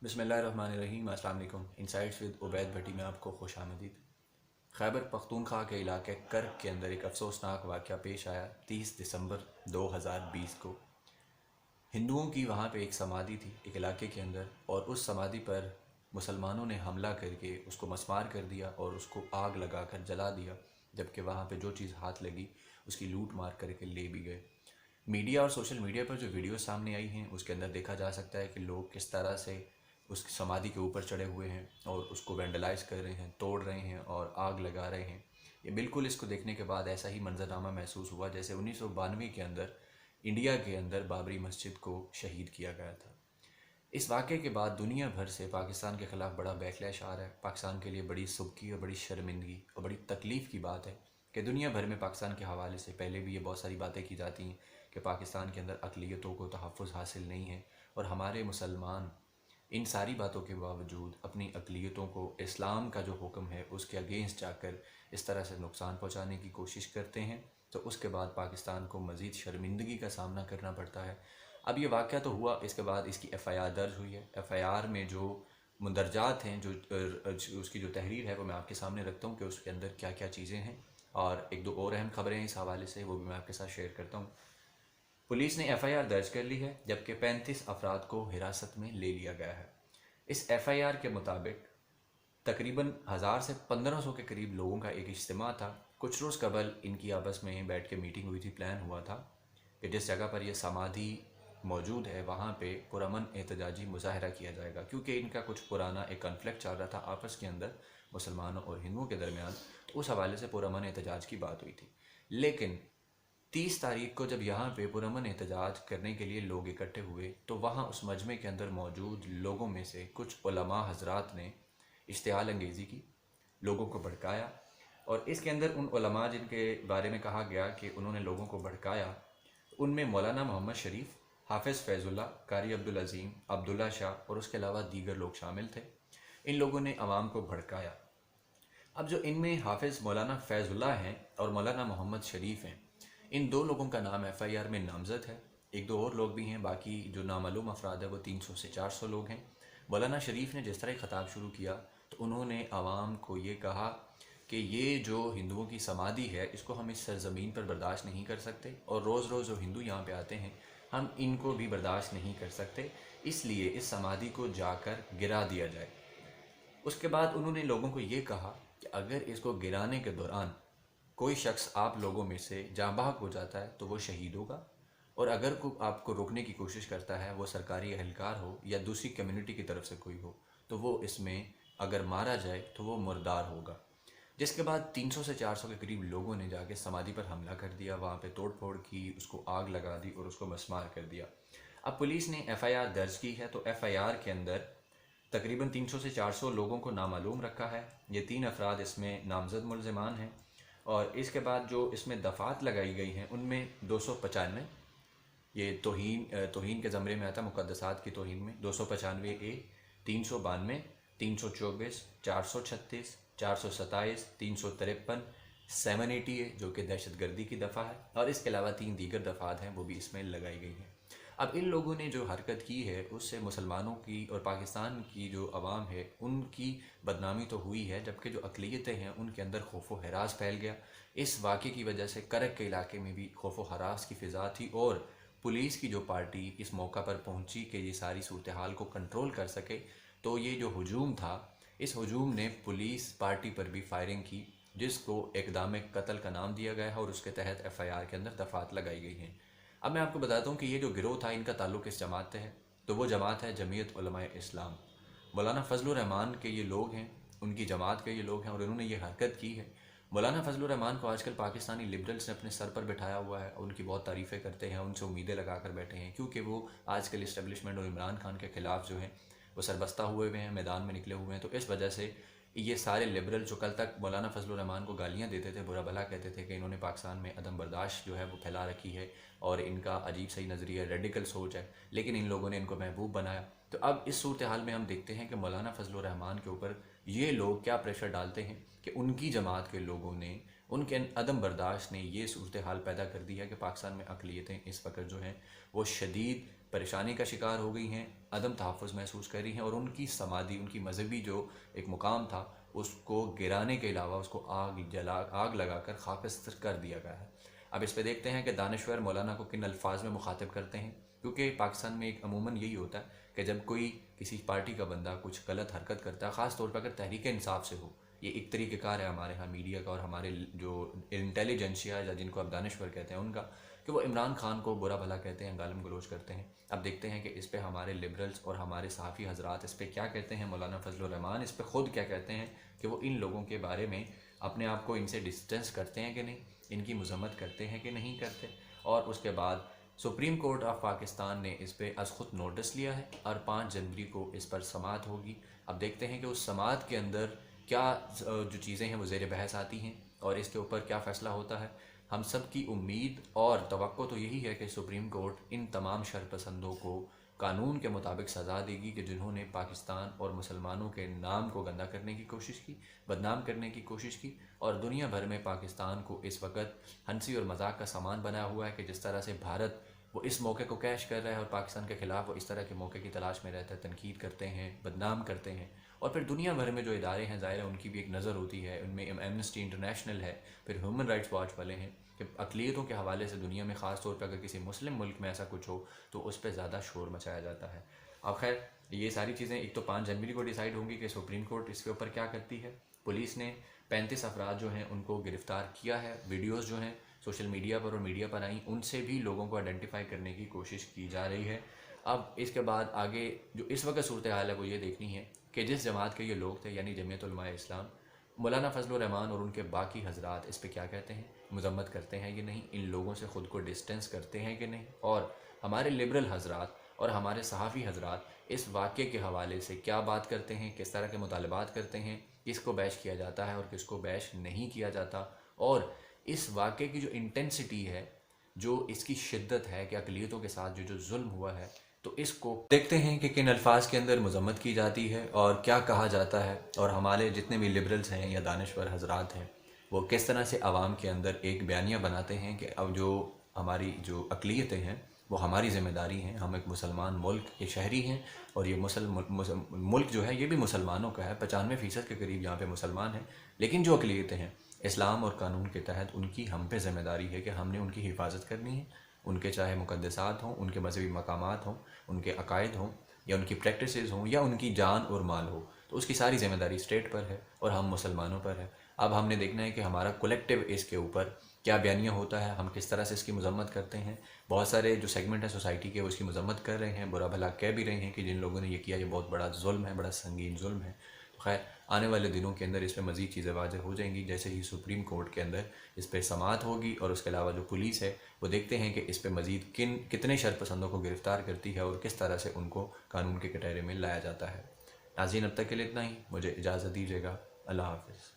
بسم اللہ الرحمن الرحیم۔ السلام علیکم۔ انسائٹس ود عبید بھٹی میں آپ کو خوش آمدید۔ خیبر پختونخوا کے علاقے کرک کے اندر ایک افسوسناک واقعہ پیش آیا 30 دسمبر 2020 کو۔ ہندوؤں کی وہاں پہ ایک سمادھی تھی ایک علاقے کے اندر، اور اس سمادھی پر مسلمانوں نے حملہ کر کے اس کو مسمار کر دیا اور اس کو آگ لگا کر جلا دیا، جبکہ وہاں پہ جو چیز ہاتھ لگی اس کی لوٹ مار کر کے لے بھی گئے۔ میڈیا اور سوشل میڈیا پر جو ویڈیو سامنے آئی ہیں اس کے اندر دیکھا جا سکتا ہے کہ لوگ کس طرح سے اس سمادھی کے اوپر چڑھے ہوئے ہیں اور اس کو وینڈلائز کر رہے ہیں، توڑ رہے ہیں اور آگ لگا رہے ہیں۔ یہ بالکل اس کو دیکھنے کے بعد ایسا ہی منظرنامہ محسوس ہوا جیسے 1992 کے اندر انڈیا کے اندر بابری مسجد کو شہید کیا گیا تھا۔ اس واقعے کے بعد دنیا بھر سے پاکستان کے خلاف بڑا بیکلیش آ رہا ہے۔ پاکستان کے لیے بڑی سبکی اور بڑی شرمندگی اور بڑی تکلیف کی بات ہے کہ دنیا بھر میں پاکستان کے حوالے سے پہلے بھی یہ بہت ساری باتیں کی جاتی ہیں کہ پاکستان کے اندر اقلیتوں کو تحفظ حاصل نہیں ہے، اور ہمارے مسلمان ان ساری باتوں کے باوجود اپنی اقلیتوں کو اسلام کا جو حکم ہے اس کے اگینسٹ جا کر اس طرح سے نقصان پہنچانے کی کوشش کرتے ہیں، تو اس کے بعد پاکستان کو مزید شرمندگی کا سامنا کرنا پڑتا ہے۔ اب یہ واقعہ تو ہوا، اس کے بعد اس کی ایف آئی آر درج ہوئی ہے۔ ایف آئی آر میں جو مندرجات ہیں، جو اس کی جو تحریر ہے وہ میں آپ کے سامنے رکھتا ہوں کہ اس کے اندر کیا کیا چیزیں ہیں، اور ایک دو اور اہم خبریں ہیں اس حوالے سے، وہ بھی میں آپ کے ساتھ شیئر کرتا ہوں۔ پولیس نے ایف آئی آر درج کر لی ہے، جبکہ 35 افراد کو حراست میں لے لیا گیا ہے۔ اس ایف آئی آر کے مطابق تقریباً 1000 سے 1500 کے قریب لوگوں کا ایک اجتماع تھا۔ کچھ روز قبل ان کی آپس میں بیٹھ کے میٹنگ ہوئی تھی، پلان ہوا تھا کہ جس جگہ پر یہ سمادھی موجود ہے وہاں پہ پرامن احتجاجی مظاہرہ کیا جائے گا، کیونکہ ان کا کچھ پرانا ایک کنفلکٹ چل رہا تھا آپس کے اندر مسلمانوں اور ہندوؤں کے درمیان، تو اس حوالے سے پرامن احتجاج کی بات ہوئی تھی۔ لیکن 30 تاریخ کو جب یہاں پہ پرامن احتجاج کرنے کے لیے لوگ اکٹھے ہوئے تو وہاں اس مجمع کے اندر موجود لوگوں میں سے کچھ علماء حضرات نے اشتعال انگیزی کی، لوگوں کو بھڑکایا، اور اس کے اندر ان علماء جن کے بارے میں کہا گیا کہ انہوں نے لوگوں کو بھڑکایا، ان میں مولانا محمد شریف، حافظ فیض اللہ، قاری عبدالعظیم، عبداللہ شاہ اور اس کے علاوہ دیگر لوگ شامل تھے۔ ان لوگوں نے عوام کو بھڑکایا۔ اب جو ان میں حافظ مولانا فیض اللہ ہیں اور مولانا محمد شریف ہیں، ان دو لوگوں کا نام ایف آئی آر میں نامزد ہے۔ ایک دو اور لوگ بھی ہیں، باقی جو نامعلوم افراد ہیں وہ 300 سے 400 لوگ ہیں۔ مولانا شریف نے جس طرح خطاب شروع کیا تو انہوں نے عوام کو یہ کہا کہ یہ جو ہندوؤں کی سمادھی ہے اس کو ہم اس سرزمین پر برداشت نہیں کر سکتے، اور روز روز جو ہندو یہاں پہ آتے ہیں ہم ان کو بھی برداشت نہیں کر سکتے، اس لیے اس سمادھی کو جا کر گرا دیا جائے۔ اس کے بعد انہوں نے لوگوں کو یہ کہا کہ اگر اس کو گرانے کے دوران کوئی شخص آپ لوگوں میں سے جاں بحق ہو جاتا ہے تو وہ شہید ہوگا، اور اگر کوئی آپ کو روکنے کی کوشش کرتا ہے، وہ سرکاری اہلکار ہو یا دوسری کمیونٹی کی طرف سے کوئی ہو، تو وہ اس میں اگر مارا جائے تو وہ مردار ہوگا۔ جس کے بعد 300 سے 400 کے قریب لوگوں نے جا کے سمادھی پر حملہ کر دیا، وہاں پہ توڑ پھوڑ کی، اس کو آگ لگا دی اور اس کو مسمار کر دیا۔ اب پولیس نے ایف آئی آر درج کی ہے، تو ایف آئی آر کے اندر تقریباً 300 سے 400 لوگوں کو نامعلوم رکھا ہے۔ یہ 3 افراد اس میں نامزد ملزمان ہیں، اور اس کے بعد جو اس میں دفعات لگائی گئی ہیں ان میں 295، یہ توہین کے زمرے میں آتا ہے، مقدسات کی توہین میں 295 اے، 392، 324، 436، 427، 353، 780 اے جو کہ دہشت گردی کی دفعہ ہے، اور اس کے علاوہ 3 دیگر دفعات ہیں وہ بھی اس میں لگائی گئی ہیں۔ اب ان لوگوں نے جو حرکت کی ہے اس سے مسلمانوں کی اور پاکستان کی جو عوام ہے ان کی بدنامی تو ہوئی ہے، جبکہ جو اقلیتیں ہیں ان کے اندر خوف و ہراس پھیل گیا۔ اس واقعے کی وجہ سے کرک کے علاقے میں بھی خوف و ہراس کی فضا تھی، اور پولیس کی جو پارٹی اس موقع پر پہنچی کہ یہ ساری صورتحال کو کنٹرول کر سکے، تو یہ جو ہجوم تھا، اس ہجوم نے پولیس پارٹی پر بھی فائرنگ کی، جس کو اقدام قتل کا نام دیا گیا ہے، اور اس کے تحت ایف آئی آر کے اندر دفعات لگائی گئی ہیں۔ اب میں آپ کو بتاتا ہوں کہ یہ جو گروہ تھا ان کا تعلق اس جماعت سے ہے، تو وہ جماعت ہے جمعیت علماء اسلام۔ مولانا فضل الرحمان کے یہ لوگ ہیں، ان کی جماعت کے یہ لوگ ہیں، اور انہوں نے یہ حرکت کی ہے۔ مولانا فضل الرحمان کو آج کل پاکستانی لبرلز نے اپنے سر پر بٹھایا ہوا ہے، ان کی بہت تعریفیں کرتے ہیں، ان سے امیدیں لگا کر بیٹھے ہیں، کیونکہ وہ آج کل اسٹیبلشمنٹ اور عمران خان کے خلاف جو ہیں وہ سربستہ ہوئے ہیں، میدان میں نکلے ہوئے ہیں، تو اس وجہ سے یہ سارے لبرل جو کل تک مولانا فضل الرحمان کو گالیاں دیتے تھے، برا بھلا کہتے تھے کہ انہوں نے پاکستان میں عدم برداشت جو ہے وہ پھیلا رکھی ہے اور ان کا عجیب صحیح نظریہ ریڈیکل سوچ ہے، لیکن ان لوگوں نے ان کو محبوب بنایا۔ تو اب اس صورتحال میں ہم دیکھتے ہیں کہ مولانا فضل الرحمان کے اوپر یہ لوگ کیا پریشر ڈالتے ہیں کہ ان کی جماعت کے لوگوں نے، ان کے عدم برداشت نے یہ صورتحال پیدا کر دی ہے کہ پاکستان میں اقلیتیں اس وقت جو ہیں وہ شدید پریشانی کا شکار ہو گئی ہیں، عدم تحفظ محسوس کر رہی ہیں، اور ان کی سماجی، ان کی مذہبی جو ایک مقام تھا اس کو گرانے کے علاوہ اس کو آگ لگا کر خاکستر کر دیا گیا ہے۔ اب اس پہ دیکھتے ہیں کہ دانشور مولانا کو کن الفاظ میں مخاطب کرتے ہیں، کیونکہ پاکستان میں ایک عموماً یہی ہوتا ہے کہ جب کوئی کسی پارٹی کا بندہ کچھ غلط حرکت کرتا ہے، خاص طور پر اگر تحریک انصاف سے ہو، یہ ایک طریقہ کار ہے ہمارے ہاں میڈیا کا اور ہمارے جو انٹیلیجنسیا یا جن کو اب دانشور کہتے ہیں ان کا، کہ وہ عمران خان کو برا بھلا کہتے ہیں، گالم گلوچ کرتے ہیں۔ اب دیکھتے ہیں کہ اس پہ ہمارے لبرلز اور ہمارے صحافی حضرات اس پہ کیا کہتے ہیں۔ مولانا فضل الرحمان اس پہ خود کیا کہتے ہیں کہ وہ ان لوگوں کے بارے میں اپنے آپ کو ان سے ڈسٹینس کرتے ہیں کہ نہیں، ان کی مذمت کرتے ہیں کہ نہیں کرتے۔ اور اس کے بعد سپریم کورٹ آف پاکستان نے اس پہ از خود نوٹس لیا ہے اور 5 جنوری کو اس پر سماعت ہوگی۔ اب دیکھتے ہیں کہ اس سماعت کے اندر کیا جو چیزیں ہیں وہ زیر بحث آتی ہیں اور اس کے اوپر کیا فیصلہ ہوتا ہے۔ ہم سب کی امید اور توقع تو یہی ہے کہ سپریم کورٹ ان تمام شرپسندوں کو قانون کے مطابق سزا دے گی کہ جنہوں نے پاکستان اور مسلمانوں کے نام کو گندہ کرنے کی کوشش کی، بدنام کرنے کی کوشش کی، اور دنیا بھر میں پاکستان کو اس وقت ہنسی اور مذاق کا سامان بنا ہوا ہے کہ جس طرح سے بھارت وہ اس موقع کو کیش کر رہا ہے اور پاکستان کے خلاف وہ اس طرح کے موقع کی تلاش میں رہتا ہے، تنقید کرتے ہیں، بدنام کرتے ہیں۔ اور پھر دنیا بھر میں جو ادارے ہیں ظاہر ہے ان کی بھی ایک نظر ہوتی ہے، ان میں ایمنسٹی انٹرنیشنل ہے، پھر ہیومن رائٹس واچ والے ہیں، کہ اقلیتوں کے حوالے سے دنیا میں خاص طور پہ اگر کسی مسلم ملک میں ایسا کچھ ہو تو اس پہ زیادہ شور مچایا جاتا ہے۔ اب خیر یہ ساری چیزیں ایک تو 5 جنوری کو ڈیسائیڈ ہوں گی کہ سپریم کورٹ اس کے اوپر کیا کرتی ہے۔ پولیس نے 35 افراد جو ہیں ان کو گرفتار کیا ہے، ویڈیوز جو ہیں سوشل میڈیا پر اور میڈیا پر آئیں، ان سے بھی لوگوں کو آئیڈینٹیفائی کرنے کی کوشش کی جا رہی ہے۔ اب اس کے بعد آگے جو اس وقت صورتحال ہے وہ یہ دیکھنی ہے کہ جس جماعت کے یہ لوگ تھے یعنی جمعیت علماء اسلام، مولانا فضل الرحمان اور ان کے باقی حضرات اس پہ کیا کہتے ہیں، مذمت کرتے ہیں کہ نہیں، ان لوگوں سے خود کو ڈسٹینس کرتے ہیں کہ نہیں، اور ہمارے لبرل حضرات اور ہمارے صحافی حضرات اس واقعے کے حوالے سے کیا بات کرتے ہیں، کس طرح کے مطالبات کرتے ہیں، کس کو بیش کیا جاتا ہے اور کس کو بیش نہیں کیا جاتا، اور اس واقعے کی جو انٹینسٹی ہے، جو اس کی شدت ہے کہ اقلیتوں کے ساتھ جو ظلم ہوا ہے، تو اس کو دیکھتے ہیں کہ کن الفاظ کے اندر مذمت کی جاتی ہے اور کیا کہا جاتا ہے، اور ہمارے جتنے بھی لبرلز ہیں یا دانشور حضرات ہیں وہ کس طرح سے عوام کے اندر ایک بیانیہ بناتے ہیں کہ اب جو ہماری جو اقلیتیں ہیں وہ ہماری ذمہ داری ہیں، ہم ایک مسلمان ملک کے شہری ہیں، اور یہ ملک جو ہے یہ بھی مسلمانوں کا ہے، 95% کے قریب یہاں پہ مسلمان ہیں، لیکن جو اقلیتیں ہیں اسلام اور قانون کے تحت ان کی ہم پہ ذمہ داری ہے کہ ہم نے ان کی حفاظت کرنی ہے، ان کے چاہے مقدسات ہوں، ان کے مذہبی مقامات ہوں، ان کے عقائد ہوں یا ان کی پریکٹسز ہوں یا ان کی جان اور مال ہو، تو اس کی ساری ذمہ داری اسٹیٹ پر ہے اور ہم مسلمانوں پر ہے۔ اب ہم نے دیکھنا ہے کہ ہمارا کولیکٹیو اس کے اوپر کیا بیانیہ ہوتا ہے، ہم کس طرح سے اس کی مذمت کرتے ہیں۔ بہت سارے جو سیگمنٹ ہیں سوسائٹی کے وہ اس کی مذمت کر رہے ہیں، برا بھلا کہہ بھی رہے ہیں کہ جن لوگوں نے یہ کیا یہ بہت بڑا ظلم ہے، بڑا سنگین ظلم ہے۔ تو خیر آنے والے دنوں کے اندر اس پہ مزید چیزیں واضح ہو جائیں گی جیسے ہی سپریم کورٹ کے اندر اس پہ سماعت ہوگی، اور اس کے علاوہ جو پولیس ہے وہ دیکھتے ہیں کہ اس پہ مزید کتنے شرپسندوں کو گرفتار کرتی ہے اور کس طرح سے ان کو قانون کے کٹہرے میں لایا جاتا ہے۔ ناظرین اب تک کے لیے اتنا ہی، مجھے اجازت دیجیے گا، اللہ حافظ۔